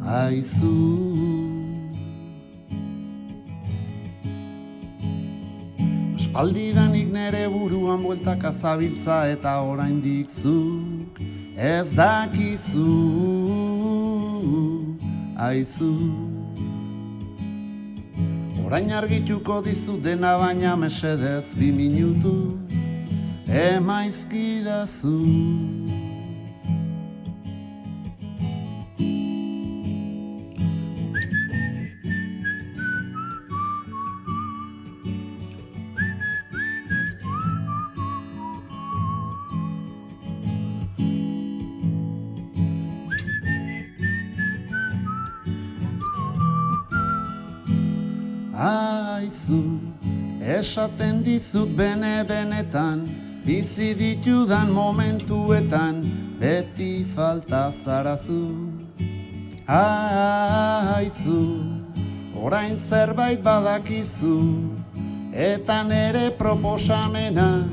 aizu. Aspaldidanik nere buruan bueltak azabiltza eta oraindik zuk ez dakizu, aizu. Orain argituko dizut dena baina mesedez 2 minutu emaizkidazu. Aizu, esaten dizut bene-benetan, bizi ditudan momentuetan, beti falta zarazu. Aizu, orain zerbait badakizu, eta nere proposamena,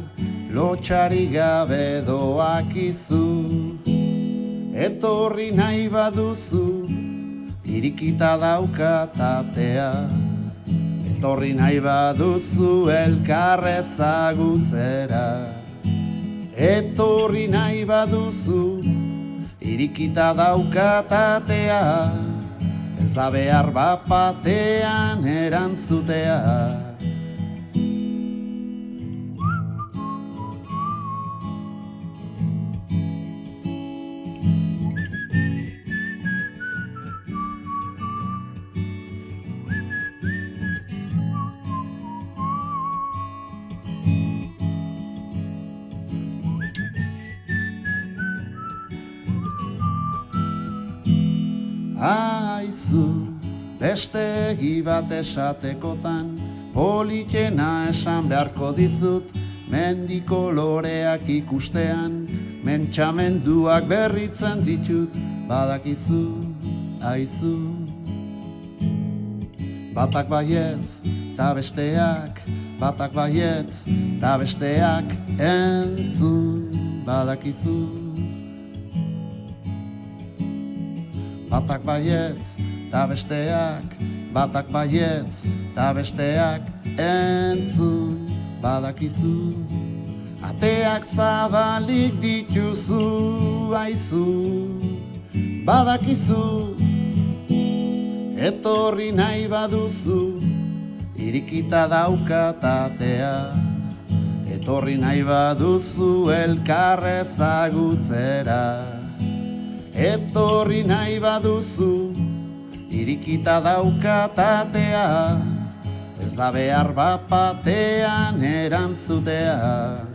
lotxari gabe doakizu. Etorri nahi baduzu, irikita daukat atea. Etorri nahi baduzu elkar ezagutzera. Etorri nahi baduzu irikita daukat atea. Ez da behar bat-batean erantzutea. Aizu, beste egi bat esatekotan, politena esan beharko dizut, mendiko loreak ikustean, mentsamenduak berritzen ditut, badakizu, aizu. Batak baietz, ta besteak, batak baietz, ta besteak entzun, badakizu. Batak baietz, ta besteak, batak baietz, ta besteak entzun, badakizu. Ateak zabalik dituzu, aizu, badakizu. Etorri nahi baduzu, irikita daukat atea. Etorri nahi baduzu elkar ezagutzera. Etorri nahi baduzu, irikita daukat atea. Ez da behar bat-batean erantzutea.